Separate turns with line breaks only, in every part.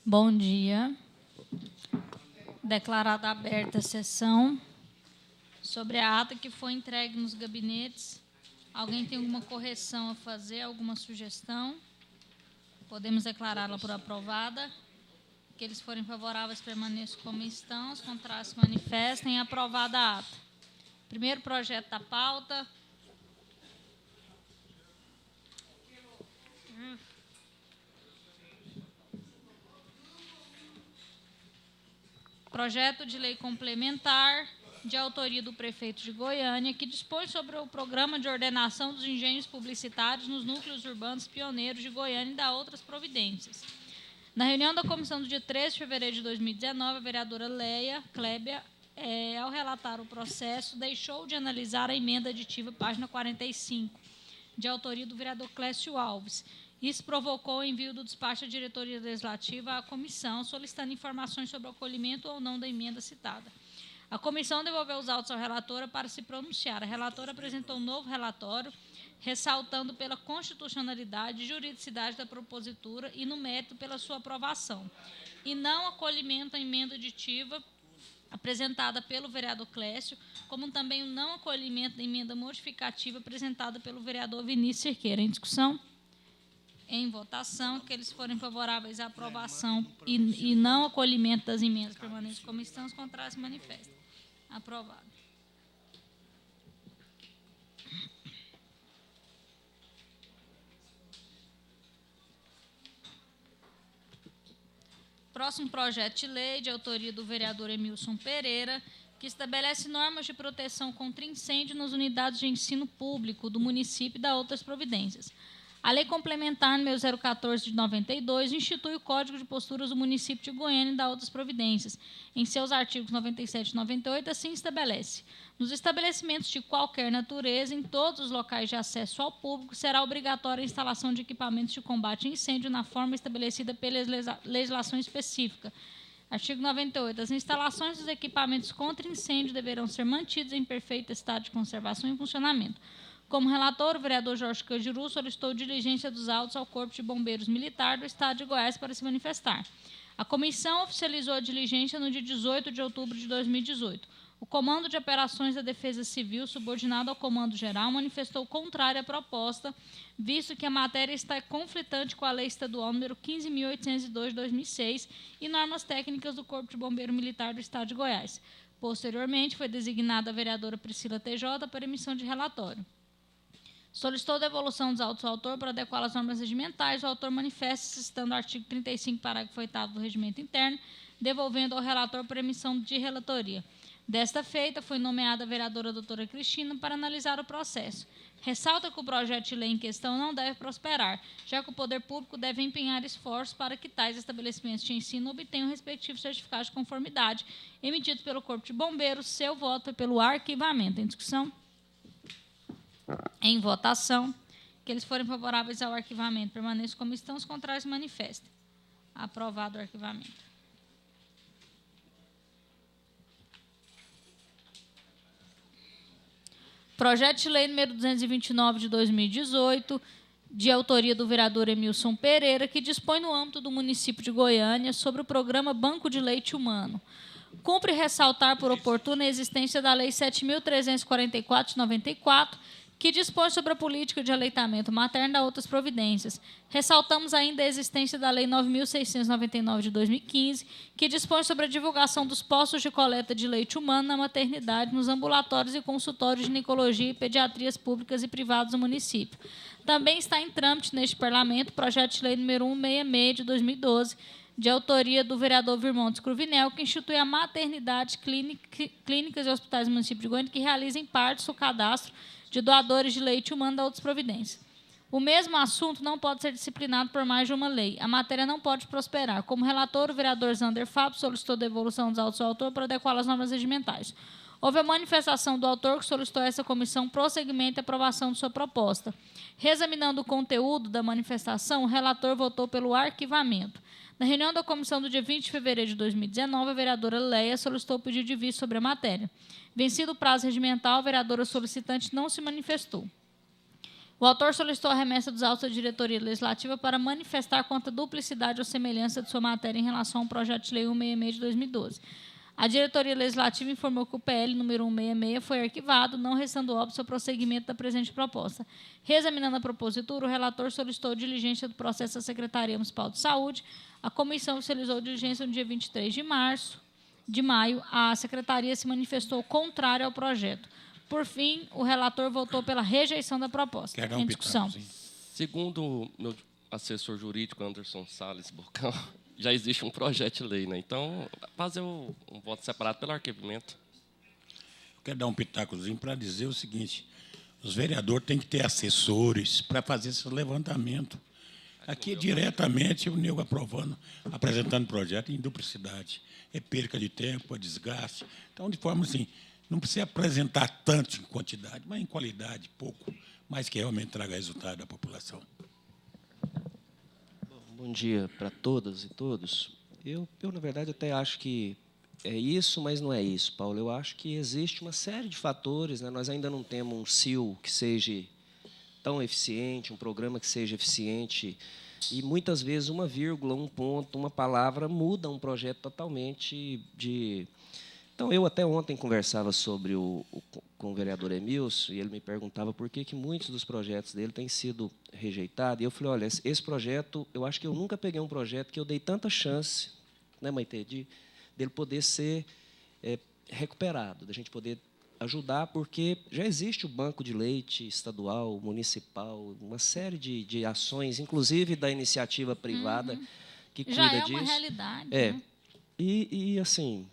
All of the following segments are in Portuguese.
Bom dia. Declarada aberta a sessão. Sobre a ata que foi entregue nos gabinetes, alguém tem alguma correção a fazer, alguma sugestão? Podemos declará-la por aprovada. Aqueles que forem favoráveis permaneçam como estão, os contrários se manifestem. Aprovada a ata. Primeiro projeto da pauta. Projeto de lei complementar, de autoria do prefeito de Goiânia, que dispõe sobre o programa de ordenação dos engenhos publicitários nos núcleos urbanos pioneiros de Goiânia e dá outras providências. Na reunião da comissão do dia 13 de fevereiro de 2019, a vereadora Leia Klebia, ao relatar o processo, deixou de analisar a emenda aditiva, página 45, de autoria do vereador Clécio Alves. Isso provocou o envio do despacho da diretoria legislativa à comissão, solicitando informações sobre o acolhimento ou não da emenda citada. A comissão devolveu os autos à relatora para se pronunciar. A relatora apresentou um novo relatório, ressaltando pela constitucionalidade e juridicidade da propositura e, no mérito, pela sua aprovação, e não acolhimento à emenda aditiva apresentada pelo vereador Clécio, como também o não acolhimento da emenda modificativa apresentada pelo vereador Vinícius Cerqueira. Em discussão? Em votação, aqueles que forem favoráveis à aprovação e não acolhimento das emendas permanentes como estão, os contrários se manifestam. Aprovado. Próximo projeto de lei, de autoria do vereador Emilson Pereira, que estabelece normas de proteção contra incêndio nas unidades de ensino público do município e dá outras providências. A Lei Complementar número 014 de 92 institui o Código de Posturas do município de Goiânia e dá outras providências. Em seus artigos 97 e 98, assim estabelece: nos estabelecimentos de qualquer natureza, em todos os locais de acesso ao público, será obrigatória a instalação de equipamentos de combate a incêndio na forma estabelecida pela legislação específica. Artigo 98. As instalações dos equipamentos contra incêndio deverão ser mantidas em perfeito estado de conservação e funcionamento. Como relator, o vereador Jorge Candiru solicitou diligência dos autos ao Corpo de Bombeiros Militar do Estado de Goiás para se manifestar. A comissão oficializou a diligência no dia 18 de outubro de 2018. O Comando de Operações da Defesa Civil, subordinado ao Comando Geral, manifestou contrário à proposta, visto que a matéria está conflitante com a Lei Estadual número 15.802 de 2006 e normas técnicas do Corpo de Bombeiro Militar do Estado de Goiás. Posteriormente, foi designada a vereadora Priscila TJ para emissão de relatório. Solicitou devolução dos autos ao autor para adequar as normas regimentais. O autor manifesta-se, citando o artigo 35, parágrafo 8º do Regimento Interno, devolvendo ao relator por emissão de relatoria. Desta feita, foi nomeada a vereadora doutora Cristina para analisar o processo. Ressalta que o projeto de lei em questão não deve prosperar, já que o poder público deve empenhar esforços para que tais estabelecimentos de ensino obtenham o respectivo certificado de conformidade emitido pelo Corpo de Bombeiros. Seu voto é pelo arquivamento. Em discussão? Em votação, aqueles que forem favoráveis ao arquivamento permaneçam como estão, os contrários se manifestem. Aprovado o arquivamento. Projeto de lei número 229 de 2018, de autoria do vereador Emilson Pereira, que dispõe no âmbito do município de Goiânia sobre o programa Banco de Leite Humano. Cumpre ressaltar por oportuna a existência da Lei 7.344 de 94, que dispõe sobre a política de aleitamento materno e dá outras providências. Ressaltamos ainda a existência da Lei 9.699 de 2015, que dispõe sobre a divulgação dos postos de coleta de leite humano na maternidade, nos ambulatórios e consultórios de ginecologia e pediatrias públicas e privados do município. Também está em trâmite neste Parlamento o projeto de lei número 166 de 2012, de autoria do vereador Virmontes Cruvinel, que institui a maternidade, clínicas e hospitais do município de Goiânia que realizem partos o cadastro de doadores de leite humano da outras providências. O mesmo assunto não pode ser disciplinado por mais de uma lei. A matéria não pode prosperar. Como relator, o vereador Zander Fábio solicitou devolução dos autos ao autor para adequar às normas regimentais. Houve a manifestação do autor que solicitou a essa comissão prosseguimento e aprovação de sua proposta. Reexaminando o conteúdo da manifestação, o relator votou pelo arquivamento. Na reunião da comissão do dia 20 de fevereiro de 2019, a vereadora Leia solicitou o pedido de vista sobre a matéria. Vencido o prazo regimental, a vereadora solicitante não se manifestou. O autor solicitou a remessa dos autos da diretoria legislativa para manifestar quanto à duplicidade ou semelhança de sua matéria em relação ao projeto de lei 166 de 2012. A diretoria legislativa informou que o PL número 166 foi arquivado, não restando óbvio o prosseguimento da presente proposta. Reexaminando a propositura, o relator solicitou diligência do processo à Secretaria Municipal de Saúde. A comissão oficializou diligência no dia 23 de maio. A secretaria se manifestou contrária ao projeto. Por fim, o relator votou pela rejeição da proposta. Em discussão.
Segundo o meu assessor jurídico, Anderson Salles Bocão, já existe um projeto de lei, né? Então, fazer um voto separado pelo arquivamento.
Eu quero dar um pitacozinho para dizer o seguinte: os vereadores têm que ter assessores para fazer esse levantamento. Aqui, diretamente, o nego aprovando, apresentando projeto em duplicidade. É perca de tempo, é desgaste. Então, de forma assim, não precisa apresentar tanto em quantidade, mas em qualidade, pouco, mas que realmente traga resultado à população.
Bom dia para todas e todos. Eu, na verdade, até acho que é isso, mas não é isso, Paulo. Eu acho que existe uma série de fatores, né? Nós ainda não temos um CIL que seja tão eficiente, um programa que seja eficiente, e muitas vezes uma vírgula, um ponto, uma palavra muda um projeto totalmente de... Então, eu até ontem conversava com o vereador Emilson, e ele me perguntava por que muitos dos projetos dele têm sido rejeitados. E eu falei, olha, esse projeto, eu acho que eu nunca peguei um projeto que eu dei tanta chance, né, Maite, dele poder ser recuperado, da gente poder ajudar, porque já existe o banco de leite estadual, municipal, uma série de ações, inclusive da iniciativa privada, que cuida disso.
Já é uma realidade.
É.
Né?
E, assim...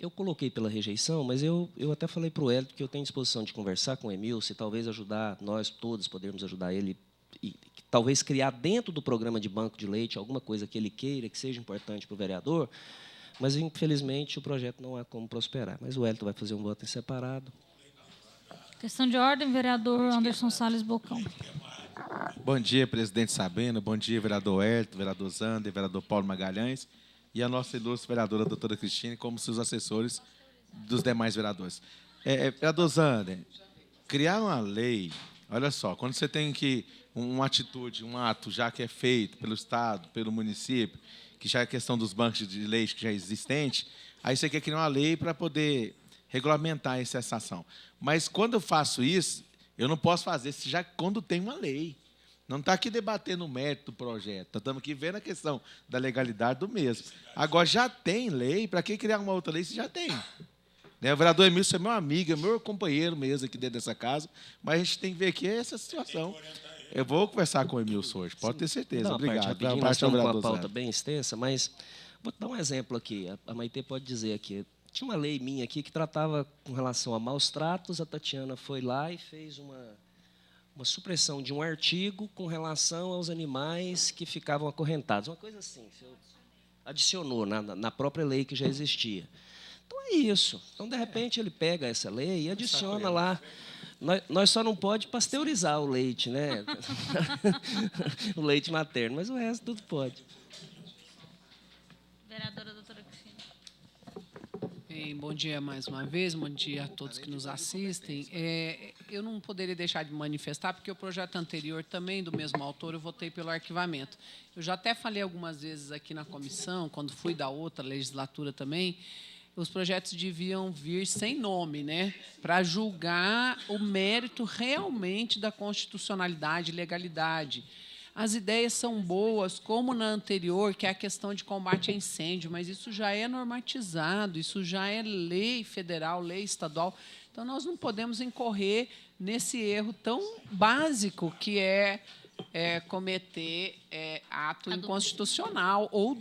Eu coloquei pela rejeição, mas eu até falei para o Hélio que eu tenho disposição de conversar com o Emilson e talvez ajudar, nós todos podermos ajudar ele, e talvez criar dentro do programa de banco de leite alguma coisa que ele queira, que seja importante para o vereador, mas, infelizmente, o projeto não há como prosperar. Mas o Hélio vai fazer um voto em separado.
Questão de ordem, vereador Anderson Salles Bocão.
Bom dia, presidente Sabino. Bom dia, vereador Hélio, vereador Zander, vereador Paulo Magalhães. E a nossa ilustre vereadora, a doutora Cristine, como seus assessores dos demais vereadores. Vereador Zander, criar uma lei, olha só, quando você tem uma atitude, um ato já que é feito pelo Estado, pelo município, que já é questão dos bancos de leite que já é existente, aí você quer criar uma lei para poder regulamentar essa ação. Mas quando eu faço isso, eu não posso fazer já quando tem uma lei. Não está aqui debatendo o mérito do projeto, estamos aqui vendo a questão da legalidade do mesmo. Agora, já tem lei, para que criar uma outra lei se já tem? Né? O vereador Emilson é meu amigo, é meu companheiro mesmo aqui dentro dessa casa, mas a gente tem que ver aqui essa situação. Eu vou conversar com o Emilson hoje, pode ter certeza.
Não,
obrigado.
Nós estamos com uma pauta bem extensa, mas vou dar um exemplo aqui. A Maite pode dizer aqui. Tinha uma lei minha aqui que tratava com relação a maus tratos. A Tatiana foi lá e fez uma supressão de um artigo com relação aos animais que ficavam acorrentados. Uma coisa assim, adicionou na própria lei que já existia. Então, é isso. Então, de repente, ele pega essa lei e adiciona lá. Nós só não pode pasteurizar o leite, né? O leite materno, mas o resto tudo pode.
Vereadora doutora Cristina.
Bom dia mais uma vez, bom dia a todos que nos assistem. Eu não poderia deixar de manifestar, porque o projeto anterior, também do mesmo autor, eu votei pelo arquivamento. Eu já até falei algumas vezes aqui na comissão, quando fui da outra legislatura também, os projetos deviam vir sem nome, né, para julgar o mérito realmente da constitucionalidade e legalidade. As ideias são boas, como na anterior, que é a questão de combate a incêndio, mas isso já é normatizado, isso já é lei federal, lei estadual. Então, nós não podemos incorrer nesse erro tão básico que é cometer ato inconstitucional ou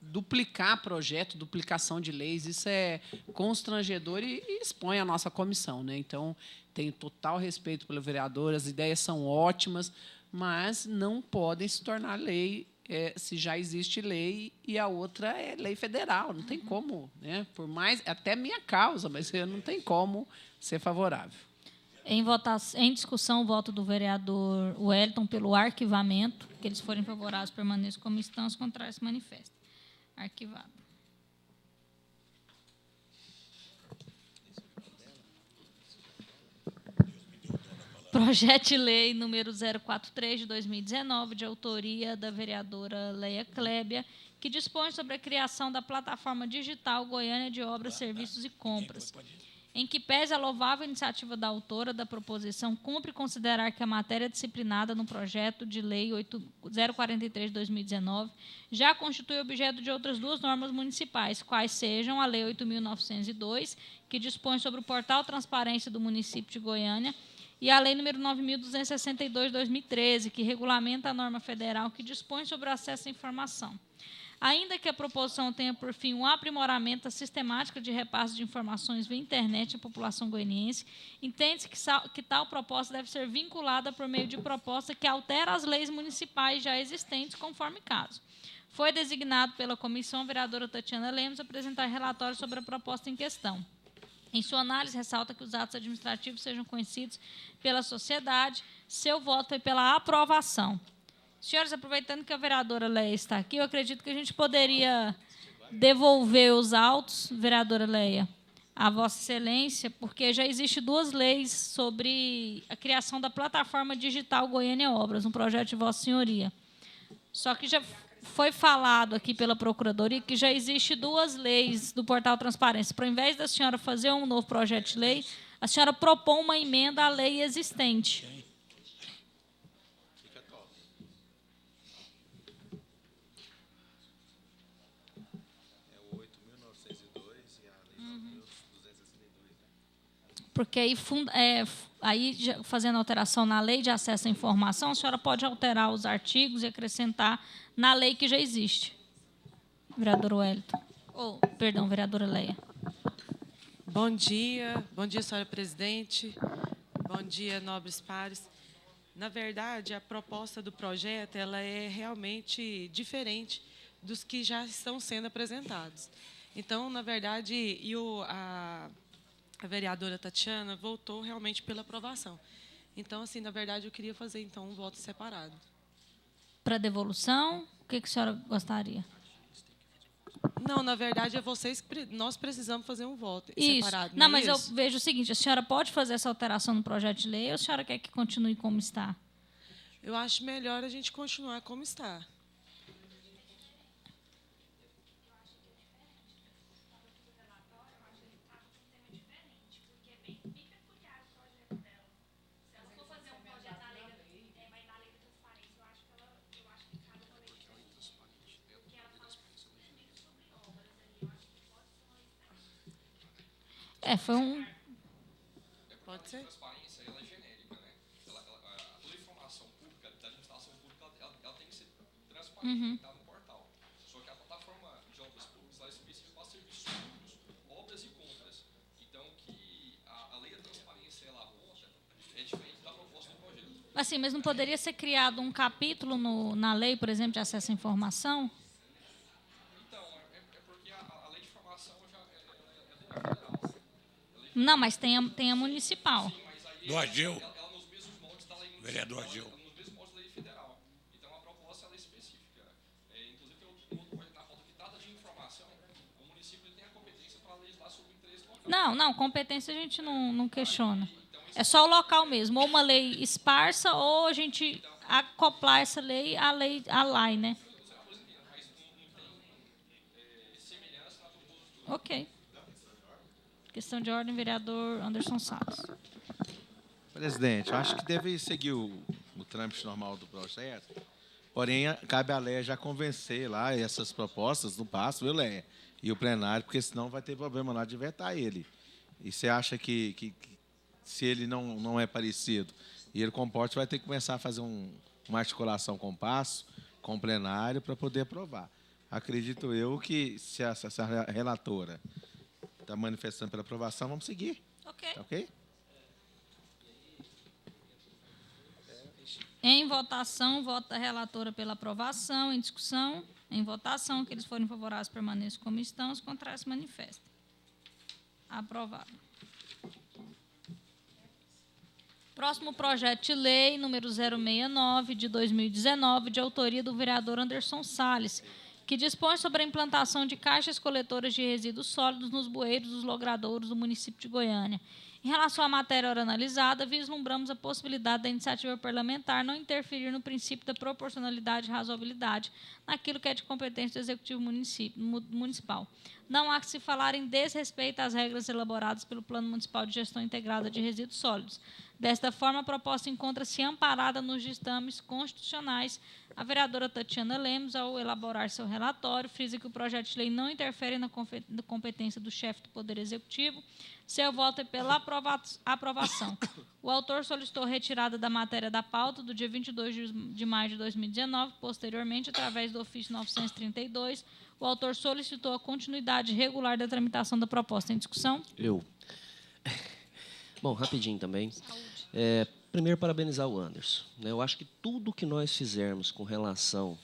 duplicar projeto, duplicação de leis. Isso é constrangedor e expõe a nossa comissão, né? Então, tenho total respeito pelo vereador, as ideias são ótimas, mas não podem se tornar lei se já existe lei e a outra é lei federal. Não tem como, né? Por mais, até minha causa, mas não tem como ser favorável.
Em discussão, o voto do vereador Wellington pelo arquivamento. Que eles forem favoráveis, permaneçam como estão, os contrários se manifestem. Arquivado. projeto de lei número 043 de 2019, de autoria da vereadora Leia Clébia, que dispõe sobre a criação da plataforma digital Goiânia de Obras, Serviços e Compras. Em que pese a louvável iniciativa da autora da proposição, cumpre considerar que a matéria disciplinada no projeto de lei 043 de 2019 já constitui objeto de outras duas normas municipais, quais sejam a Lei 8.902, que dispõe sobre o portal Transparência do município de Goiânia, e a Lei número 9.262 de 2013, que regulamenta a norma federal que dispõe sobre o acesso à informação. Ainda que a proposição tenha por fim o aprimoramento da sistemática de repasse de informações via internet à população goianiense, entende-se que tal proposta deve ser vinculada por meio de proposta que altera as leis municipais já existentes, conforme caso. Foi designado pela comissão a vereadora Tatiana Lemos a apresentar relatório sobre a proposta em questão. Em sua análise, ressalta que os atos administrativos sejam conhecidos pela sociedade. Seu voto foi pela aprovação. Senhores, aproveitando que a vereadora Leia está aqui, eu acredito que a gente poderia devolver os autos, vereadora Leia, à Vossa Excelência, porque já existem duas leis sobre a criação da plataforma digital Goiânia Obras, um projeto de Vossa Senhoria. Só que já foi falado aqui pela Procuradoria que já existem duas leis do Portal Transparência. Para, ao invés da senhora fazer um novo projeto de lei, a senhora propõe uma emenda à lei existente. Porque aí, fazendo alteração na lei de acesso à informação, a senhora pode alterar os artigos e acrescentar na lei que já existe. Vereador Wellington. Perdão, vereadora Leia.
Bom dia, senhora presidente. Bom dia, nobres pares. Na verdade, a proposta do projeto ela é realmente diferente dos que já estão sendo apresentados. Então, na verdade, a vereadora Tatiana votou realmente pela aprovação. Então, assim, na verdade, eu queria fazer, então, um voto separado.
Para devolução, o que a senhora gostaria?
Não, na verdade, nós precisamos fazer um voto
isso.
separado.
Não, mas eu vejo o seguinte, a senhora pode fazer essa alteração no projeto de lei ou a senhora quer que continue como está?
Eu acho melhor a gente continuar como está.
Foi um...
Pode ser?
A transparência ela é genérica, né? Toda informação pública, da administração pública, ela tem que ser transparente, tá no portal. Só que a plataforma de obras públicas ela é específica para serviços públicos, obras e compras. Então, que a lei da transparência ela aponta é diferente da proposta do projeto.
Assim, mas não poderia ser criado um capítulo na lei, por exemplo, de acesso à informação?
Então, é porque a lei de informação já é federal.
Não, mas tem a municipal.
Do Ageu. Vereador Ageu.
Nos mesmos moldes da lei federal. Então, a proposta ela é específica. Inclusive, tem outro projeto na pauta que trata de informação. O município tem a competência para legislar sobre o interesse local.
Não, competência a gente não questiona. É só o local mesmo. Ou uma lei esparsa, ou a gente acoplar essa lei à lei, à LAI, né? Ok. Questão de ordem, vereador Anderson Salles.
Presidente, eu acho que deve seguir o trâmite normal do projeto, porém, cabe à Leia já convencer lá essas propostas do passo, viu, Leia? E o plenário, porque senão vai ter problema lá de vetar ele. E você acha que se ele não é parecido e ele comporta, vai ter que começar a fazer uma articulação com o passo, com o plenário, para poder aprovar. Acredito eu que se essa relatora está manifestando pela aprovação, vamos seguir.
Ok.
Tá ok?
Em votação, vota a relatora pela aprovação. Em discussão, em votação, aqueles forem favoráveis permaneçam como estão, os contrários se manifestem. Aprovado. Próximo projeto de lei, número 069, de 2019, de autoria do vereador Anderson Salles, que dispõe sobre a implantação de caixas coletoras de resíduos sólidos nos bueiros dos logradouros do município de Goiânia. Em relação à matéria ora analisada, vislumbramos a possibilidade da iniciativa parlamentar não interferir no princípio da proporcionalidade e razoabilidade naquilo que é de competência do Executivo Municipal. Não há que se falar em desrespeito às regras elaboradas pelo Plano Municipal de Gestão Integrada de Resíduos Sólidos. Desta forma, a proposta encontra-se amparada nos ditames constitucionais. A vereadora Tatiana Lemos, ao elaborar seu relatório, frisa que o projeto de lei não interfere na competência do chefe do Poder Executivo. Seu voto é pela aprovação. O autor solicitou retirada da matéria da pauta do dia 22 de maio de 2019. Posteriormente, através do ofício 932, o autor solicitou a continuidade regular da tramitação da proposta em discussão.
Bom, rapidinho também. Primeiro, parabenizar o Anderson. Eu acho que tudo que nós fizermos com relação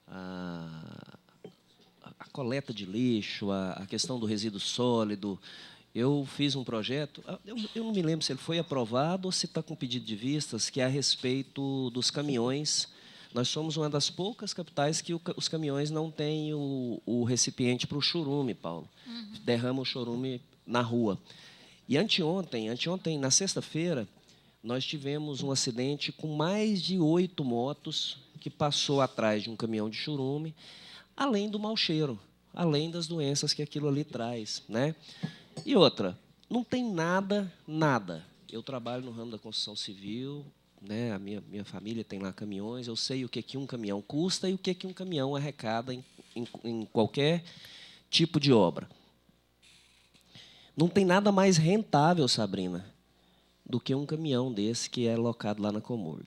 à coleta de lixo, à questão do resíduo sólido, eu fiz um projeto, eu não me lembro se ele foi aprovado ou se está com pedido de vistas, que é a respeito dos caminhões. Nós somos uma das poucas capitais que os caminhões não têm o recipiente para o chorume, Paulo. Derrama o chorume na rua. E anteontem, na sexta-feira, nós tivemos um acidente com mais de 8 motos que passou atrás de um caminhão de chorume, além do mau cheiro, além das doenças que aquilo ali traz, né? E outra, não tem nada. Eu trabalho no ramo da construção civil, né? A minha família tem lá caminhões, eu sei o que um caminhão custa e o que um caminhão arrecada em qualquer tipo de obra. Não tem nada mais rentável, Sabrina, do que um caminhão desse que é alocado lá na Comurg.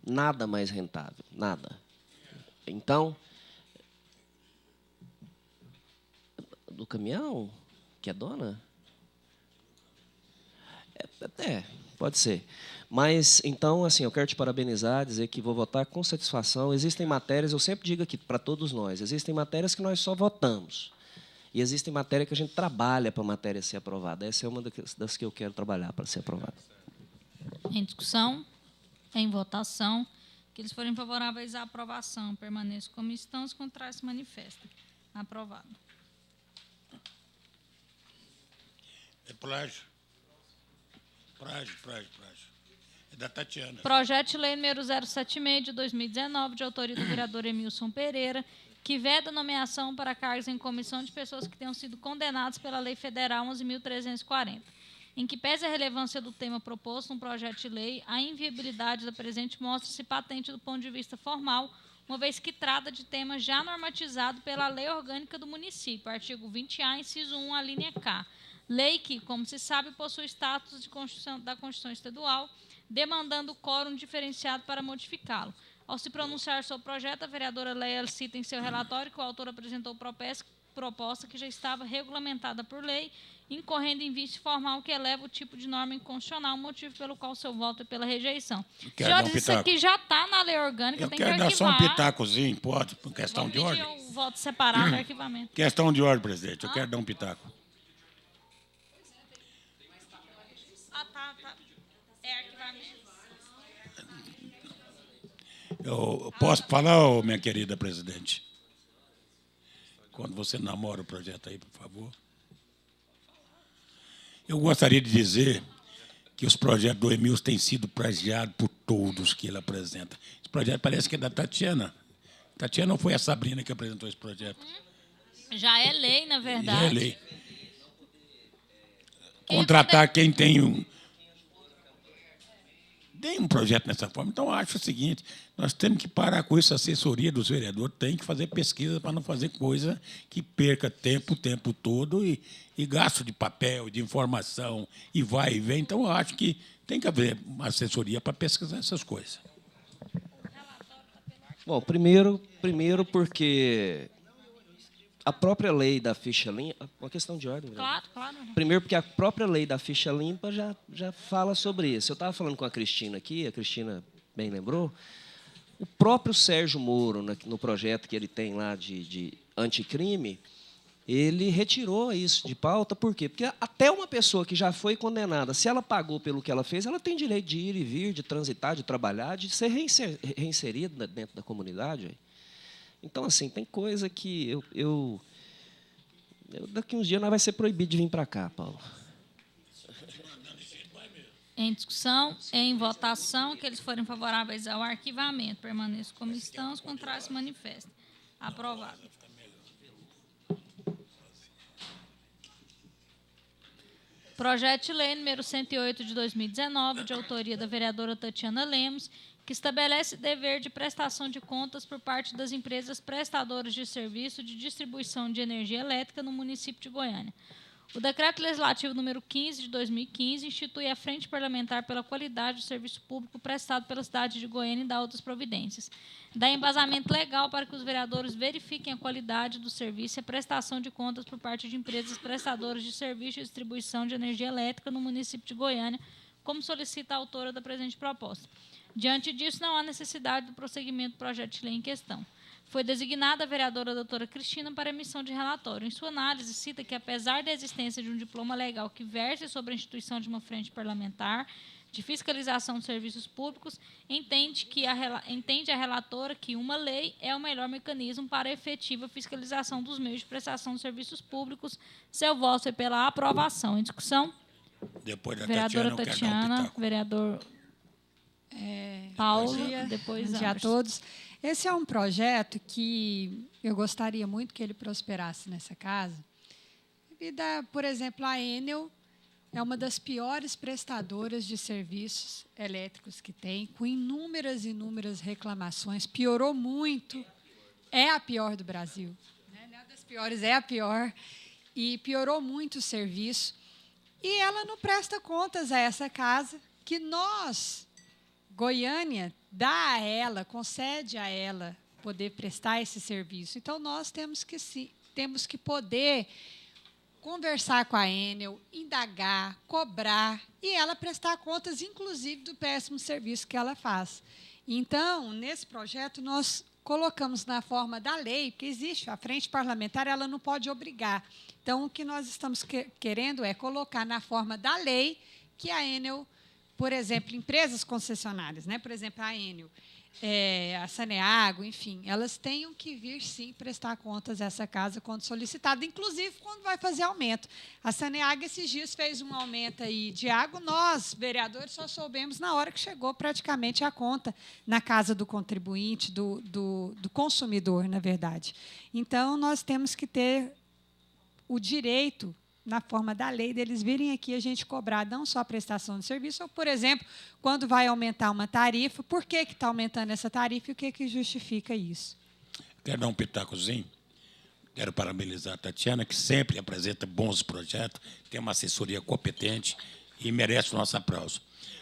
Nada mais rentável, nada. Então, do caminhão que é dona? Pode ser. Mas, então, assim, eu quero te parabenizar, dizer que vou votar com satisfação. Existem matérias, eu sempre digo aqui para todos nós, existem matérias que nós só votamos. E existem matérias que a gente trabalha para a matéria ser aprovada. Essa é uma das que eu quero trabalhar para ser aprovada.
Em discussão, em votação, que eles forem favoráveis à aprovação, permaneçam como estão, os contrários se manifestam. Aprovado.
É plágio. Plágio. É da Tatiana.
Projeto de lei número 076, de 2019, de autoria do vereador Emilson Pereira, que veda nomeação para cargos em comissão de pessoas que tenham sido condenadas pela Lei Federal 11.340. Em que pese a relevância do tema proposto no projeto de lei, a inviabilidade da presente mostra-se patente do ponto de vista formal, uma vez que trata de tema já normatizado pela Lei Orgânica do Município, artigo 20A, inciso 1, a linha K. Lei que, como se sabe, possui status de da Constituição Estadual, demandando quórum diferenciado para modificá-lo. Ao se pronunciar sobre o projeto, a vereadora Leia cita em seu relatório que o autor apresentou proposta que já estava regulamentada por lei, incorrendo em vício formal que eleva o tipo de norma inconstitucional, motivo pelo qual seu voto é pela rejeição. Senhores, isso aqui já está na lei orgânica,
Eu
tem que arquivar.
quero dar só um pitacozinho, pode, por questão
Vamos
de ordem.
pedir o voto separado, arquivamento.
Questão de ordem, presidente, eu quero dar um pitaco.
Tá. É arquivamento.
Eu posso falar, minha querida presidente? Quando você namora o projeto aí, por favor. Eu gostaria de dizer que os projetos do Emilson têm sido plagiados por todos que ele apresenta. Esse projeto parece que é da Tatiana. Tatiana, ou foi a Sabrina que apresentou esse projeto?
Já é lei, na verdade.
Já é lei. Contratar quem tem um projeto nessa forma. Então, eu acho o seguinte, nós temos que parar com isso, a assessoria dos vereadores tem que fazer pesquisa para não fazer coisa que perca tempo o tempo todo e gasto de papel, de informação, e vai e vem. Então, eu acho que tem que haver uma assessoria para pesquisar essas coisas.
Bom, primeiro porque a própria lei da ficha limpa... Uma questão de ordem.
Claro.
Primeiro porque a própria lei da ficha limpa já fala sobre isso. Eu estava falando com a Cristina aqui, a Cristina bem lembrou, o próprio Sérgio Moro, no projeto que ele tem lá de anticrime, ele retirou isso de pauta. Por quê? Porque até uma pessoa que já foi condenada, se ela pagou pelo que ela fez, ela tem direito de ir e vir, de transitar, de trabalhar, de ser reinserida dentro da comunidade. Então, assim, tem coisa que daqui uns dias nós vai ser proibido de vir para cá, Paulo.
Em discussão, em votação, aqueles que forem favoráveis ao arquivamento, permaneçam como estão, os contrários se manifestem. Aprovado. Projeto de lei número 108 de 2019, de autoria da vereadora Tatiana Lemos, que estabelece dever de prestação de contas por parte das empresas prestadoras de serviço de distribuição de energia elétrica no município de Goiânia. O Decreto Legislativo número 15 de 2015 institui a Frente Parlamentar pela Qualidade do Serviço Público prestado pela cidade de Goiânia e dá outras providências. Dá embasamento legal para que os vereadores verifiquem a qualidade do serviço e a prestação de contas por parte de empresas prestadoras de serviço de distribuição de energia elétrica no município de Goiânia, como solicita a autora da presente proposta. Diante disso, não há necessidade do prosseguimento do projeto de lei em questão. Foi designada a vereadora doutora Cristina para emissão de relatório. Em sua análise, cita que, apesar da existência de um diploma legal que verse sobre a instituição de uma frente parlamentar de fiscalização de serviços públicos, entende a relatora que uma lei é o melhor mecanismo para a efetiva fiscalização dos meios de prestação de serviços públicos. Seu voto é pela aprovação. Em discussão?
Depois da
Vereadora
Tatiana, eu quero dar um
Tatiana,
pitaco.
vereador Paulo, depois
Bom dia a
Anderson.
todos. Esse é um projeto que eu gostaria muito que ele prosperasse nessa casa. Por exemplo, a Enel é uma das piores prestadoras de serviços elétricos que tem, com inúmeras reclamações. Piorou muito. É a pior do Brasil. Não é das piores, é a pior. E piorou muito o serviço. E ela não presta contas a essa casa, que nós, Goiânia, dá a ela, concede a ela poder prestar esse serviço. Então, nós temos que poder conversar com a Enel, indagar, cobrar, e ela prestar contas, inclusive, do péssimo serviço que ela faz. Então, nesse projeto, nós colocamos na forma da lei, porque existe a frente parlamentar, ela não pode obrigar. Então, o que nós estamos querendo é colocar na forma da lei que a Enel, por exemplo, empresas concessionárias, né? Por exemplo, a Enel, a Saneago, enfim, elas tenham que vir, sim, prestar contas a essa casa quando solicitado, inclusive quando vai fazer aumento. A Saneago, esses dias, fez um aumento aí de água, nós, vereadores, só soubemos na hora que chegou praticamente a conta na casa do contribuinte, do consumidor, na verdade. Então, nós temos que ter o direito, na forma da lei, deles virem aqui a gente cobrar não só a prestação de serviço, ou, por exemplo, quando vai aumentar uma tarifa, por que está aumentando essa tarifa e o que justifica isso?
Quero dar um pitacozinho. Quero parabenizar a Tatiana, que sempre apresenta bons projetos, tem uma assessoria competente e merece o nosso aplauso.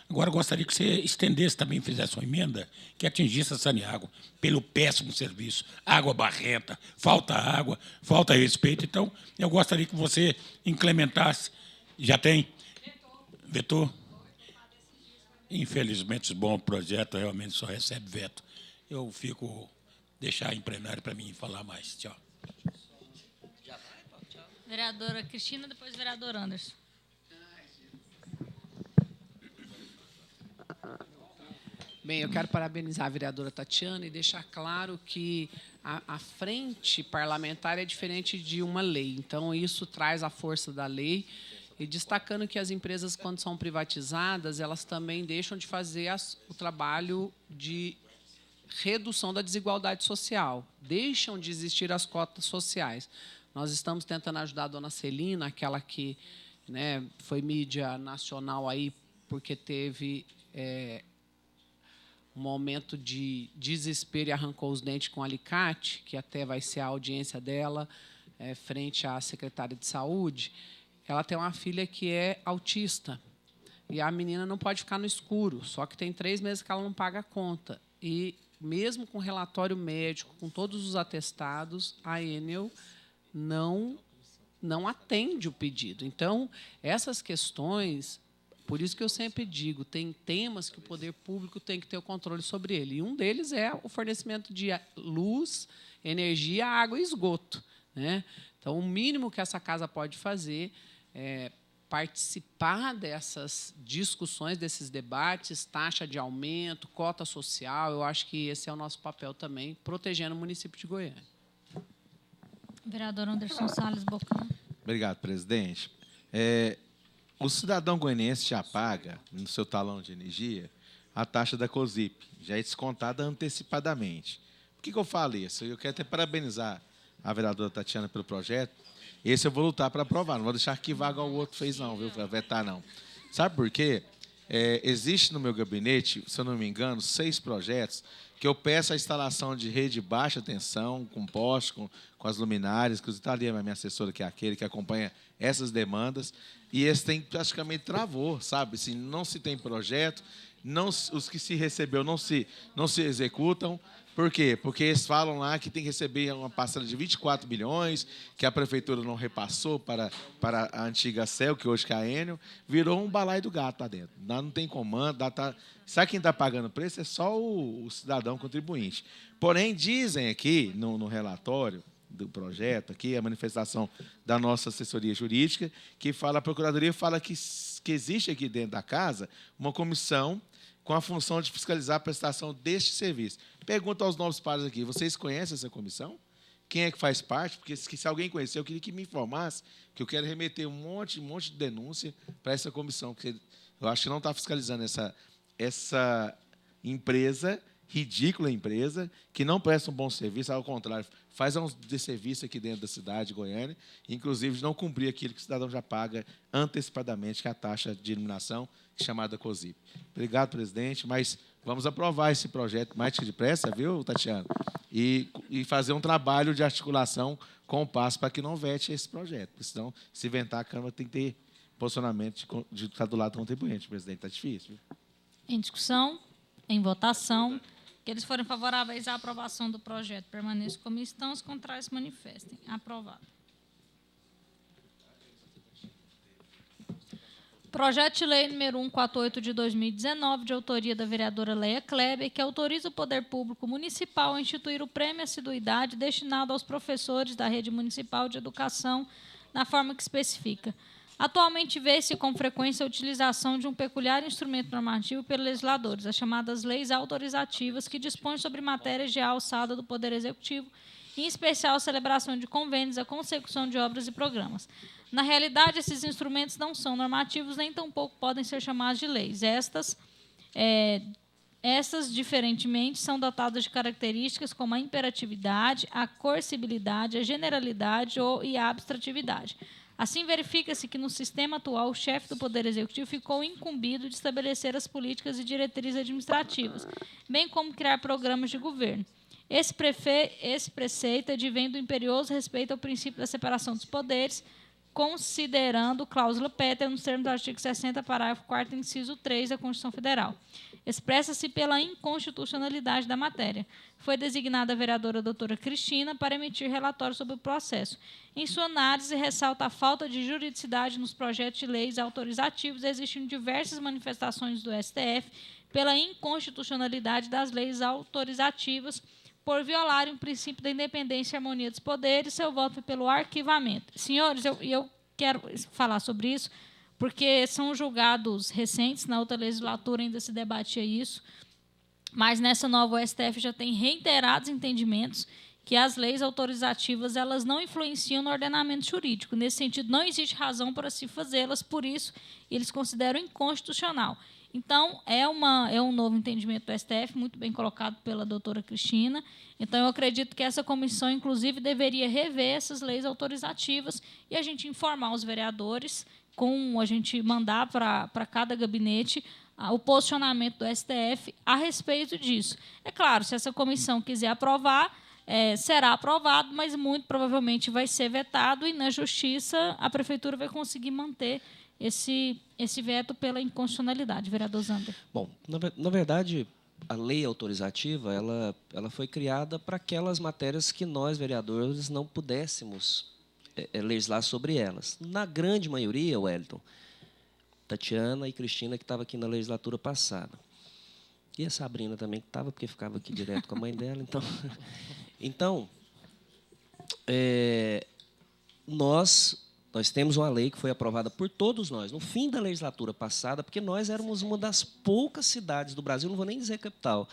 Agora, gostaria que você estendesse também, fizesse uma emenda que atingisse a Saneago pelo péssimo serviço. Água barrenta, falta água, falta respeito. Então, eu gostaria que você incrementasse. Já tem? Vetou? Infelizmente, os bons projetos realmente só recebem veto. Eu fico... deixar em plenário para mim falar mais. Tchau.
Vereadora Cristina, depois vereador Anderson.
Bem, eu quero parabenizar a vereadora Tatiana e deixar claro que a frente parlamentar é diferente de uma lei. Então, isso traz a força da lei. E destacando que as empresas, quando são privatizadas, elas também deixam de fazer o trabalho de redução da desigualdade social. Deixam de existir as cotas sociais. Nós estamos tentando ajudar a dona Celina, aquela que, né, foi mídia nacional aí porque teve um momento de desespero e arrancou os dentes com alicate, que até vai ser a audiência dela frente à secretária de saúde. Ela tem uma filha que é autista. E a menina não pode ficar no escuro, só que tem 3 meses que ela não paga a conta. E, mesmo com relatório médico, com todos os atestados, a Enel não atende o pedido. Então, essas questões, por isso que eu sempre digo, tem temas que o poder público tem que ter o controle sobre ele. E um deles é o fornecimento de luz, energia, água e esgoto, né? Então, o mínimo que essa casa pode fazer é participar dessas discussões, desses debates, taxa de aumento, cota social. Eu acho que esse é o nosso papel também, protegendo o município de Goiânia.
Vereador Anderson Salles Bocão.
Obrigado, presidente. o cidadão goianiense já paga, no seu talão de energia, a taxa da COSIP, já é descontada antecipadamente. Por que eu falo isso? Eu quero até parabenizar a vereadora Tatiana pelo projeto. Esse eu vou lutar para aprovar, não vou deixar arquivar igual o outro fez, não, viu? Para vetar, não. Sabe por quê? Existe no meu gabinete, se eu não me engano, 6 projetos que eu peço a instalação de rede de baixa tensão, com poste, com as luminárias, que está ali a minha assessora, que é aquele que acompanha essas demandas, e esse tem praticamente travou, sabe? Assim, não se tem projeto, os que se recebeu não se executam. Por quê? Porque eles falam lá que tem que receber uma parcela de 24 bilhões, que a prefeitura não repassou para a antiga CEL, que hoje é a Enel, virou um balaio do gato lá dentro. Não tem comando, sabe quem está pagando o preço? É só o cidadão contribuinte. Porém, dizem aqui no relatório do projeto, aqui, a manifestação da nossa assessoria jurídica, que fala, a Procuradoria fala que existe aqui dentro da casa uma comissão com a função de fiscalizar a prestação deste serviço. Pergunto aos novos pares aqui, vocês conhecem essa comissão? Quem é que faz parte? Porque se alguém conhecer, eu queria que me informasse, que eu quero remeter um monte de denúncia para essa comissão, porque eu acho que não está fiscalizando essa empresa, ridícula empresa, que não presta um bom serviço, ao contrário, faz um desserviço aqui dentro da cidade de Goiânia, inclusive de não cumprir aquilo que o cidadão já paga antecipadamente, que é a taxa de iluminação, chamada COSIP. Obrigado, presidente, mas vamos aprovar esse projeto mais depressa, viu, Tatiana? E fazer um trabalho de articulação com o PAS para que não vete esse projeto, porque senão, se inventar, a Câmara tem que ter posicionamento de estar do lado do contribuinte, presidente, está difícil. Viu?
Em discussão, em votação, aqueles forem favoráveis à aprovação do projeto permaneçam como estão, os contrários se manifestem. Aprovado. Projeto de lei número 148 de 2019, de autoria da vereadora Leia Kleber, que autoriza o Poder Público Municipal a instituir o prêmio assiduidade destinado aos professores da rede municipal de educação na forma que especifica. Atualmente vê-se com frequência a utilização de um peculiar instrumento normativo pelos legisladores, as chamadas leis autorizativas, que dispõem sobre matérias de alçada do Poder Executivo, em especial a celebração de convênios, a consecução de obras e programas. Na realidade, esses instrumentos não são normativos, nem tampouco podem ser chamados de leis. Essas, diferentemente, são dotadas de características como a imperatividade, a coercibilidade, a generalidade e a abstratividade. Assim, verifica-se que, no sistema atual, o chefe do Poder Executivo ficou incumbido de estabelecer as políticas e diretrizes administrativas, bem como criar programas de governo. Esse preceito advém do imperioso respeito ao princípio da separação dos poderes, considerando cláusula pétrea nos termos do artigo 60, parágrafo 4º, inciso 3 da Constituição Federal. Expressa-se pela inconstitucionalidade da matéria. Foi designada a vereadora doutora Cristina para emitir relatório sobre o processo. Em sua análise, ressalta a falta de juridicidade nos projetos de leis autorizativos, existindo diversas manifestações do STF pela inconstitucionalidade das leis autorizativas, por violarem o princípio da independência e harmonia dos poderes. Seu voto foi pelo arquivamento. Senhores, eu quero falar sobre isso, porque são julgados recentes, na outra legislatura ainda se debatia isso, mas nessa nova o STF já tem reiterados entendimentos que as leis autorizativas elas não influenciam no ordenamento jurídico. Nesse sentido, não existe razão para se fazê-las, por isso eles consideram inconstitucional. Então, é um novo entendimento do STF, muito bem colocado pela doutora Cristina. Então, eu acredito que essa comissão, inclusive, deveria rever essas leis autorizativas e a gente informar os vereadores, a gente mandar para cada gabinete o posicionamento do STF a respeito disso. É claro, se essa comissão quiser aprovar, será aprovado, mas muito provavelmente vai ser vetado e, na Justiça, a Prefeitura vai conseguir manter esse veto pela inconstitucionalidade. Vereador Zander.
Bom, na verdade, a lei autorizativa ela foi criada para aquelas matérias que nós, vereadores, não pudéssemos legislar sobre elas. Na grande maioria, Wellington, Tatiana e Cristina, que estava aqui na legislatura passada. E a Sabrina também, que estava, porque ficava aqui direto com a mãe dela. Então nós temos uma lei que foi aprovada por todos nós, no fim da legislatura passada, porque nós éramos uma das poucas cidades do Brasil, não vou nem dizer capital,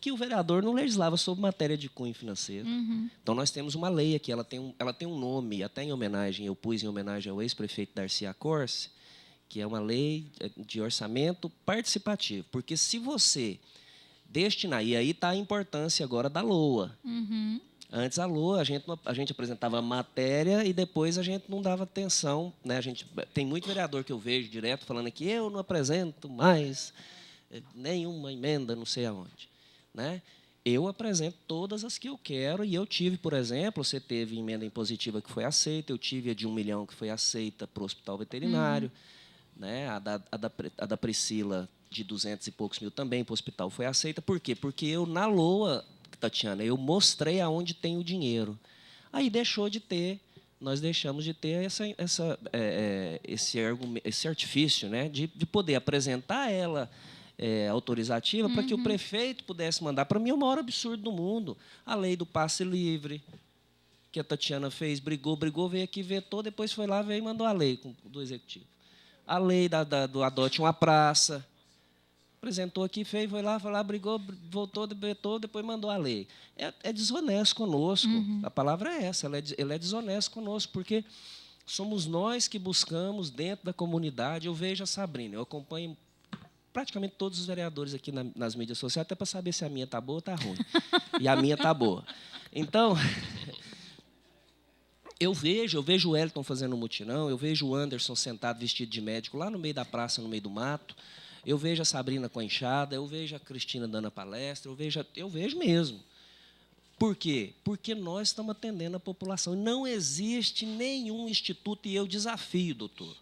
que o vereador não legislava sobre matéria de cunho financeiro.
Uhum.
Então, nós temos uma lei aqui, ela tem um nome, até em homenagem, eu pus em homenagem ao ex-prefeito Darcy Accorce, que é uma lei de orçamento participativo. Porque se você destinar, e aí está a importância agora da LOA. Antes a LOA, a gente apresentava a matéria e depois a gente não dava atenção. Né? Tem muito vereador que eu vejo direto falando aqui, eu não apresento mais nenhuma emenda, não sei aonde. Né? Eu apresento todas as que eu quero e eu tive, por exemplo, você teve emenda impositiva que foi aceita, eu tive a de 1 milhão que foi aceita para o hospital veterinário, né? A da Priscila, de 200 e poucos mil também para o hospital foi aceita. Por quê? Porque eu, na LOA, Tatiana, eu mostrei aonde tem o dinheiro. Aí nós deixamos de ter esse artifício, né? de poder apresentar ela autorizativa para que o prefeito pudesse mandar. Para mim é o maior absurdo do mundo. A lei do passe livre, que a Tatiana fez, brigou, veio aqui, vetou, depois foi lá, veio e mandou a lei do executivo. A lei do adote uma praça, apresentou aqui, foi lá, brigou, voltou, vetou, depois mandou a lei. É desonesto conosco. A palavra é essa, ele é desonesto conosco, porque somos nós que buscamos dentro da comunidade. Eu vejo a Sabrina, eu acompanho praticamente todos os vereadores aqui nas mídias sociais, até para saber se a minha está boa ou está ruim. E a minha está boa. Então, eu vejo o Wellington fazendo um mutirão, eu vejo o Anderson sentado vestido de médico lá no meio da praça, no meio do mato, eu vejo a Sabrina com a enxada, eu vejo a Cristina dando a palestra, eu vejo mesmo. Por quê? Porque nós estamos atendendo a população. Não existe nenhum instituto, e eu desafio, doutor,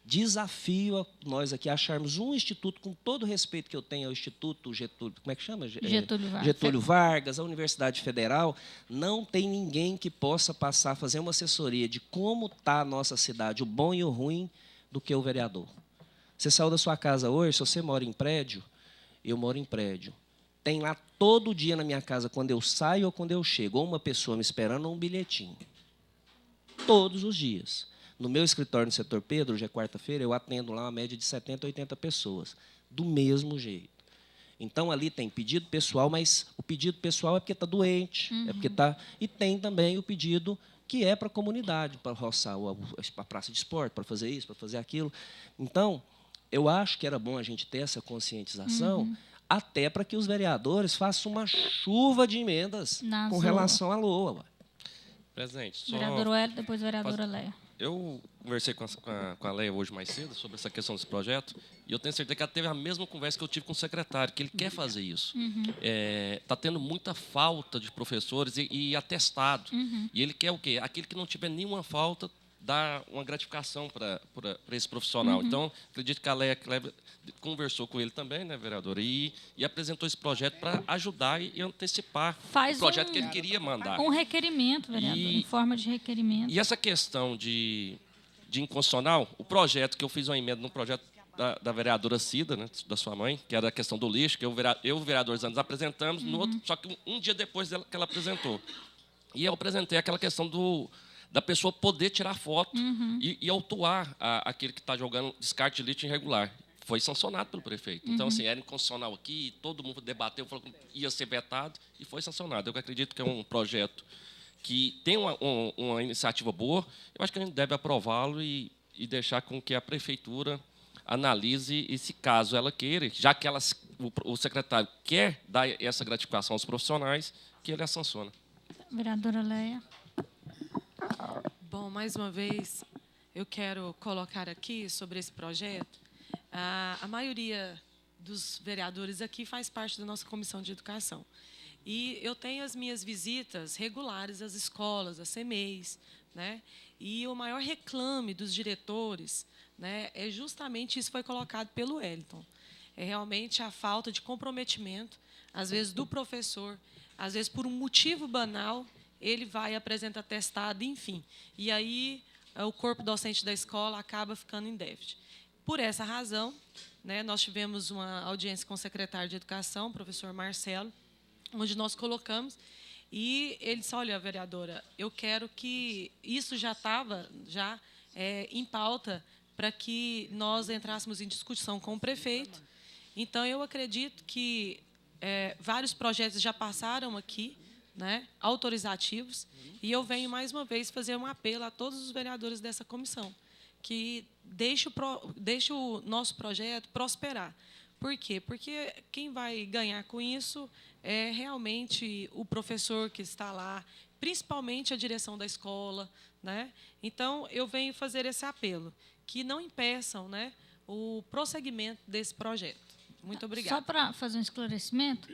desafio nós aqui a acharmos um instituto, com todo o respeito que eu tenho ao Instituto Getúlio, como é que chama? Getúlio Vargas, a Universidade Federal, não tem ninguém que possa passar a fazer uma assessoria de como está a nossa cidade, o bom e o ruim, do que o vereador. Você saiu da sua casa hoje, se você mora em prédio, eu moro em prédio. Tem lá todo dia na minha casa, quando eu saio ou quando eu chego, ou uma pessoa me esperando ou um bilhetinho. Todos os dias. No meu escritório no setor Pedro, hoje é quarta-feira, eu atendo lá uma média de 70, 80 pessoas, do mesmo jeito. Então, ali tem pedido pessoal, mas o pedido pessoal é porque está doente, é porque está... E tem também o pedido que é para a comunidade, para roçar a praça de esporte, para fazer isso, para fazer aquilo. Então, eu acho que era bom a gente ter essa conscientização, até para que os vereadores façam uma chuva de emendas com relação à LOA.
Presidente, só...
Vereador Hélio, depois vereadora Leia.
Eu conversei com a Leia hoje mais cedo sobre essa questão desse projeto e eu tenho certeza que ela teve a mesma conversa que eu tive com o secretário, que ele quer fazer isso. Está tendo muita falta de professores e atestado. E ele quer o quê? Aquele que não tiver nenhuma falta, dar uma gratificação para esse profissional. Então, acredito que a Leia conversou com ele também, né, vereadora, e apresentou esse projeto para ajudar e antecipar o projeto que ele queria mandar.
Um requerimento, vereador, em forma de requerimento.
E essa questão de inconstitucional, o projeto que eu fiz uma emenda no projeto da vereadora Cida, né, da sua mãe, que era a questão do lixo, que eu e o vereador Zanos apresentamos, no outro, só que um dia depois que ela apresentou. E eu apresentei aquela questão da pessoa poder tirar foto e autuar aquele que está jogando descarte de lixo irregular. Foi sancionado pelo prefeito. Então, assim, era inconstitucional aqui, todo mundo debateu, falou que ia ser vetado e foi sancionado. Eu acredito que é um projeto que tem uma iniciativa boa. Eu acho que a gente deve aprová-lo e deixar com que a prefeitura analise e, se caso ela queira, já que o secretário quer dar essa gratificação aos profissionais, que ele a sanciona.
Vereadora Leia.
Bom, mais uma vez, eu quero colocar aqui sobre esse projeto. A maioria dos vereadores aqui faz parte da nossa comissão de educação. E eu tenho as minhas visitas regulares às escolas, às CMEs, né? E o maior reclame dos diretores, né, é justamente isso que foi colocado pelo Wellington. É realmente a falta de comprometimento, às vezes, do professor, às vezes, por um motivo banal, ele vai apresentar atestado, enfim. E aí o corpo docente da escola acaba ficando em déficit. Por essa razão, né, nós tivemos uma audiência com o secretário de Educação, o professor Marcelo, onde nós colocamos, e ele disse, olha, vereadora, eu quero que isso já estava em pauta para que nós entrássemos em discussão com o prefeito. Então, eu acredito que vários projetos já passaram aqui, né, autorizativos, e eu venho, mais uma vez, fazer um apelo a todos os vereadores dessa comissão, que deixe o nosso projeto prosperar. Por quê? Porque quem vai ganhar com isso é realmente o professor que está lá, principalmente a direção da escola, né? Então, eu venho fazer esse apelo, que não impeçam, né, o prosseguimento desse projeto. Muito obrigada.
Só para fazer um esclarecimento,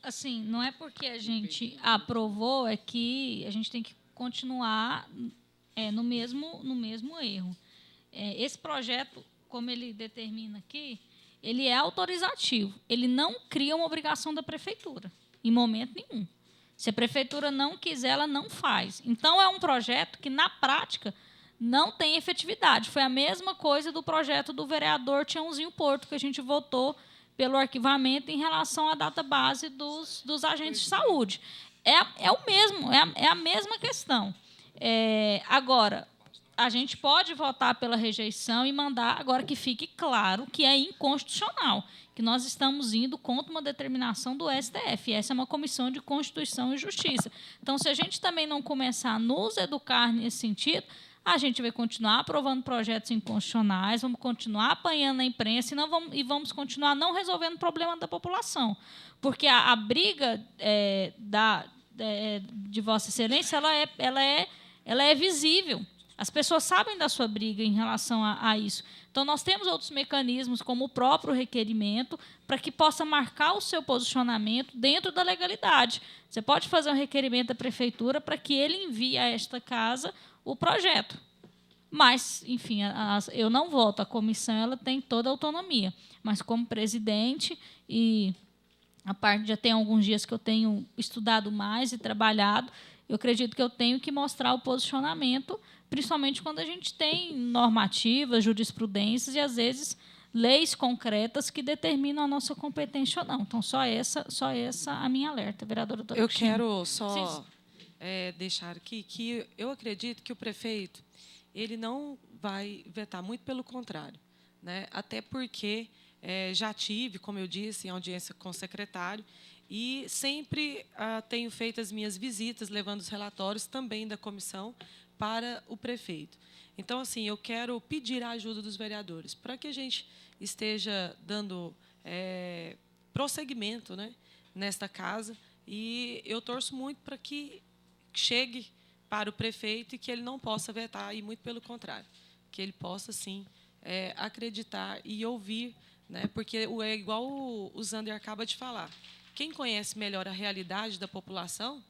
assim, não é porque a gente aprovou é que a gente tem que continuar no mesmo erro. Esse projeto, como ele determina aqui, ele é autorizativo. Ele não cria uma obrigação da prefeitura, em momento nenhum. Se a prefeitura não quiser, ela não faz. Então, é um projeto que, na prática, não tem efetividade. Foi a mesma coisa do projeto do vereador Tiãozinho Porto, que a gente votou pelo arquivamento em relação à data base dos agentes de saúde. É o mesmo, é a mesma questão. Agora, a gente pode votar pela rejeição e mandar, agora que fique claro que é inconstitucional, que nós estamos indo contra uma determinação do STF. Essa é uma comissão de Constituição e Justiça. Então, se a gente também não começar a nos educar nesse sentido, a gente vai continuar aprovando projetos inconstitucionais, vamos continuar apanhando na imprensa e vamos continuar não resolvendo o problema da população. Porque a briga de Vossa Excelência ela é visível. As pessoas sabem da sua briga em relação a isso. Então, nós temos outros mecanismos, como o próprio requerimento, para que possa marcar o seu posicionamento dentro da legalidade. Você pode fazer um requerimento à prefeitura para que ele envie a esta casa o projeto. Mas, enfim, eu não voto. A comissão ela tem toda a autonomia. Mas, como presidente, e a parte já tem alguns dias que eu tenho estudado mais e trabalhado, eu acredito que eu tenho que mostrar o posicionamento, principalmente quando a gente tem normativas, jurisprudências e, às vezes, leis concretas que determinam a nossa competência ou não. Então, só essa a minha alerta, vereadora doutora
Eu
Cristina.
quero só deixar aqui que eu acredito que o prefeito ele não vai vetar, muito pelo contrário, né? Até porque já tive, como eu disse, em audiência com o secretário, e sempre tenho feito as minhas visitas, levando os relatórios também da comissão para o prefeito. Então, assim, eu quero pedir a ajuda dos vereadores para que a gente esteja dando prosseguimento, né, nesta casa, e eu torço muito para que chegue para o prefeito e que ele não possa vetar, e muito pelo contrário, que ele possa, sim, acreditar e ouvir, né, porque é igual o Zander acaba de falar. Quem conhece melhor a realidade da população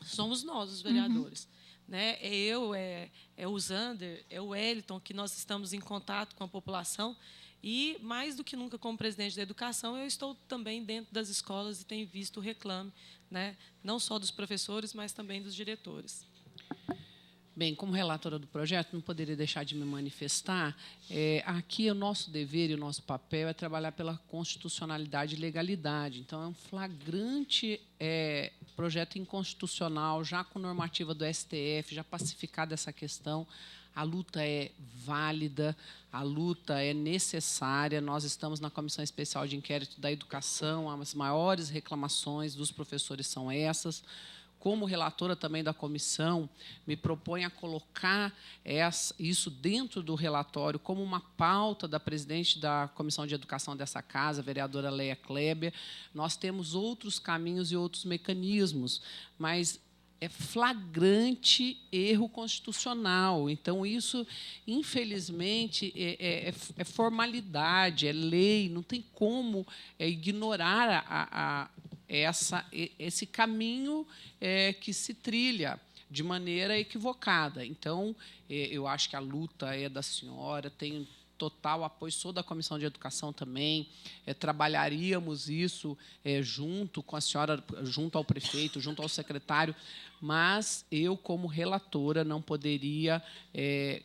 somos nós, os vereadores. Né? É o Zander, é o Wellington, que nós estamos em contato com a população. E, mais do que nunca, como presidente da educação, eu estou também dentro das escolas e tenho visto o reclame, né? Não só dos professores, mas também dos diretores.
Bem, como relatora do projeto, não poderia deixar de me manifestar. Aqui, o nosso dever e o nosso papel é trabalhar pela constitucionalidade e legalidade. Então, é um flagrante projeto inconstitucional, já com normativa do STF, já pacificada essa questão. A luta é válida, a luta é necessária. Nós estamos na Comissão Especial de Inquérito da Educação, as maiores reclamações dos professores são essas. Como relatora também da comissão, me proponho a colocar isso dentro do relatório como uma pauta da presidente da Comissão de Educação dessa casa, a vereadora Leia Kleber. Nós temos outros caminhos e outros mecanismos, mas é flagrante erro constitucional. Então, isso, infelizmente, é formalidade, é lei, não tem como ignorar esse caminho que se trilha de maneira equivocada. Então, eu acho que a luta é da senhora, tenho total apoio, sou da Comissão de Educação também, trabalharíamos isso junto com a senhora, junto ao prefeito, junto ao secretário, mas eu, como relatora, não poderia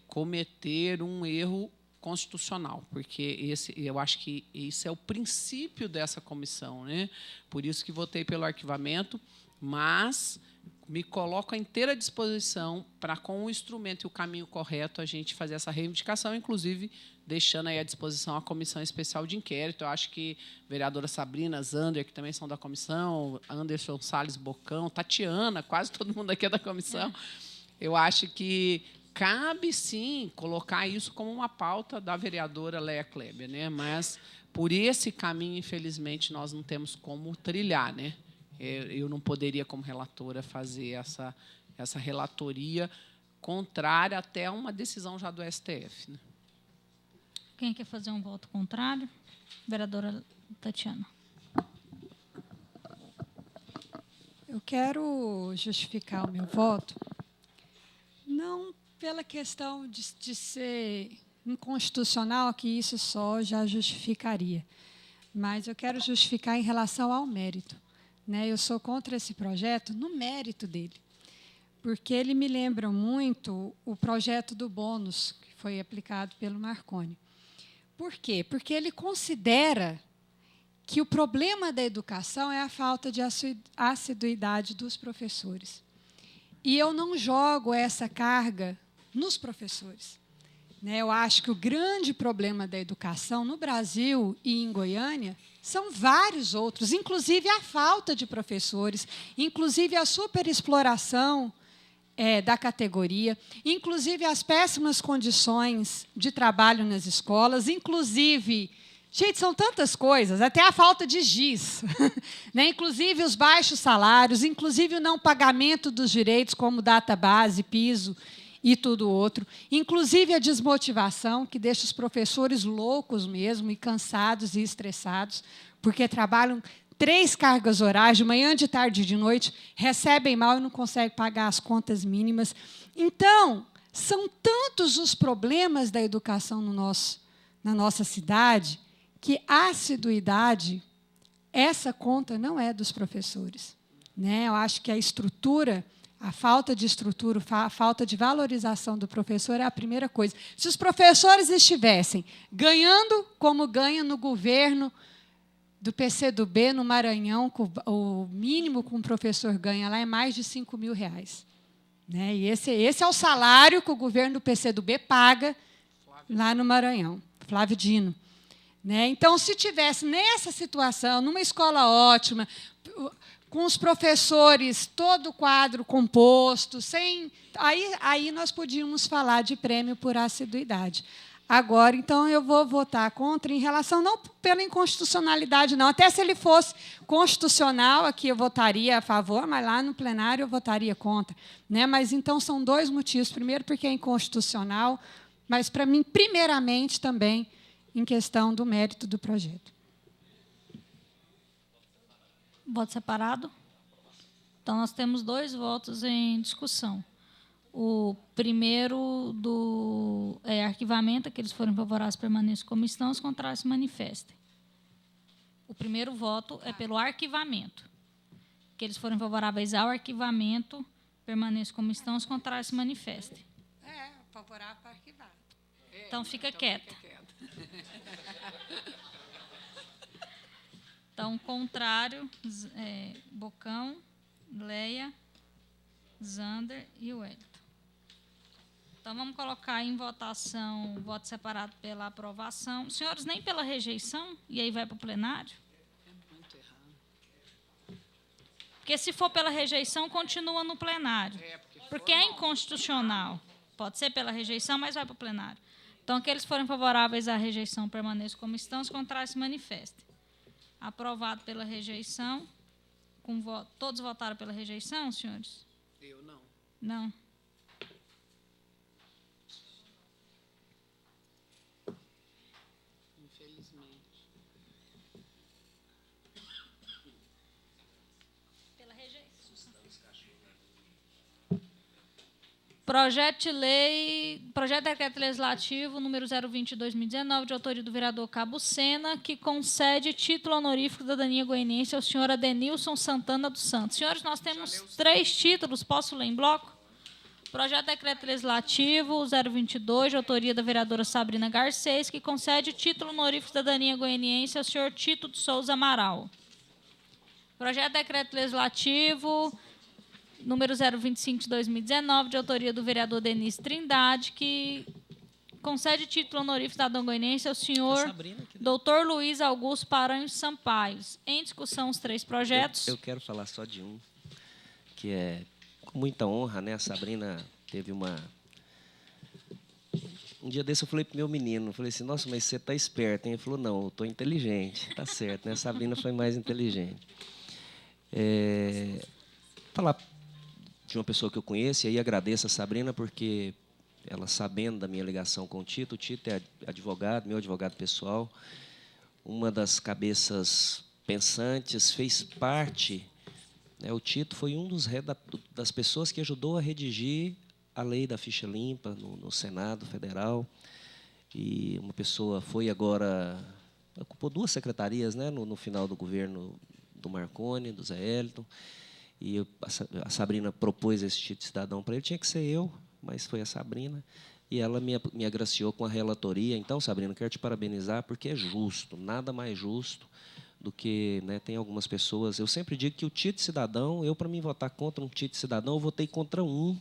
cometer um erro constitucional, porque eu acho que esse é o princípio dessa comissão, né? Por isso que votei pelo arquivamento, mas me coloco à inteira disposição para, com o instrumento e o caminho correto, a gente fazer essa reivindicação, inclusive deixando aí à disposição a Comissão Especial de Inquérito. Eu acho que a vereadora Sabrina, Zander, que também são da comissão, Anderson Salles Bocão, Tatiana, quase todo mundo aqui é da comissão. Eu acho que cabe, sim, colocar isso como uma pauta da vereadora Léa Kleber, né? Mas, por esse caminho, infelizmente, nós não temos como trilhar, né? Eu não poderia, como relatora, fazer essa relatoria contrária até a uma decisão já do STF. Né?
Quem quer fazer um voto contrário? Vereadora Tatiana.
Eu quero justificar o meu voto, não pela questão de ser inconstitucional, que isso só já justificaria, mas eu quero justificar em relação ao mérito. Né? Eu sou contra esse projeto no mérito dele, porque ele me lembra muito o projeto do bônus, que foi aplicado pelo Marconi. Por quê? Porque ele considera que o problema da educação é a falta de assiduidade dos professores. E eu não jogo essa carga nos professores. Né? Eu acho que o grande problema da educação no Brasil e em Goiânia são vários outros, inclusive a falta de professores, inclusive a superexploração da categoria, inclusive as péssimas condições de trabalho nas escolas, inclusive... Gente, são tantas coisas, até a falta de giz, né? Inclusive os baixos salários, inclusive o não pagamento dos direitos, como database, piso e tudo outro, inclusive a desmotivação, que deixa os professores loucos mesmo, e cansados e estressados, porque trabalham 3 cargas horárias, de manhã, de tarde e de noite, recebem mal e não conseguem pagar as contas mínimas. Então, são tantos os problemas da educação na nossa cidade, que a assiduidade, essa conta não é dos professores. Né? Eu acho que a estrutura, a falta de estrutura, a falta de valorização do professor é a primeira coisa. Se os professores estivessem ganhando como ganha no governo do PCdoB, no Maranhão, o mínimo que um professor ganha lá é mais de R$5.000. Né? E esse é o salário que o governo do PCdoB paga lá no Maranhão. Flávio Dino. Né? Então, se tivesse nessa situação, numa escola ótima, com os professores, todo o quadro composto, aí nós podíamos falar de prêmio por assiduidade. Agora, então, eu vou votar contra em relação, não pela inconstitucionalidade, não. Até se ele fosse constitucional, aqui eu votaria a favor, mas lá no plenário eu votaria contra. Né? Mas, então, são 2 motivos. Primeiro, porque é inconstitucional, mas, para mim, primeiramente, também, em questão do mérito do projeto.
Voto separado? Então, nós temos 2 votos em discussão. O primeiro do arquivamento, aqueles forem favoráveis permaneçam como estão, os contrários se manifestem. O primeiro voto é pelo arquivamento. Aqueles forem favoráveis ao arquivamento permaneçam como estão, os contrários se manifestem.
Favorável para arquivar.
Então, fica quieta. Então, contrário, Bocão, Leia, Zander e Wellington. Então, vamos colocar em votação, voto separado pela aprovação. Senhores, nem pela rejeição, e aí vai para o plenário?
É muito errado.
Porque, se for pela rejeição, continua no plenário. Porque é inconstitucional. Pode ser pela rejeição, mas vai para o plenário. Então, aqueles que forem favoráveis à rejeição permaneçam como estão, os contrários se manifestem. Aprovado pela rejeição. Todos votaram pela rejeição, senhores?
Eu não.
Não.
Infelizmente.
Pela rejeição. Projeto de decreto legislativo número 020/2019, de autoria do vereador Cabo Sena, que concede título honorífico da cidadania goianiense ao senhor Adenilson Santana dos Santos. Senhores, nós temos 3 títulos, posso ler em bloco? Projeto de decreto legislativo 022, de autoria da vereadora Sabrina Garcês, que concede título honorífico da cidadania goianiense ao senhor Tito de Souza Amaral. Projeto de decreto legislativo número 025/2019, de autoria do vereador Denis Trindade, que concede título honorífico cidadão goianiense ao senhor Dr. Luiz Augusto Paranhos Sampaio. Em discussão, os 3 projetos.
Eu quero falar só de um, que é com muita honra, né? A Sabrina teve uma Um dia desse eu falei pro meu menino, eu falei assim, nossa, mas você está esperto, hein? Ele falou, não, eu estou inteligente. Tá certo, né? A Sabrina foi mais inteligente. Falar de uma pessoa que eu conheço, e aí agradeço a Sabrina, porque ela, sabendo da minha ligação com o Tito é advogado, meu advogado pessoal, uma das cabeças pensantes, fez parte, né, o Tito foi um das pessoas que ajudou a redigir a lei da ficha limpa no Senado Federal, e uma pessoa foi agora, ocupou 2 secretarias, né, no final do governo do Marconi, do Zé Hélito, e a Sabrina propôs esse título de cidadão para ele, tinha que ser eu, mas foi a Sabrina, e ela me agraciou com a relatoria. Então, Sabrina, quero te parabenizar, porque é justo, nada mais justo do que, né, tem algumas pessoas... Eu sempre digo que o título de cidadão, eu, para mim, votar contra um título de cidadão, eu votei contra um,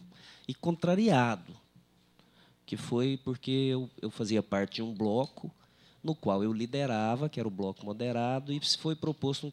e contrariado, que foi porque eu fazia parte de um bloco no qual eu liderava, que era o Bloco Moderado, e foi proposto um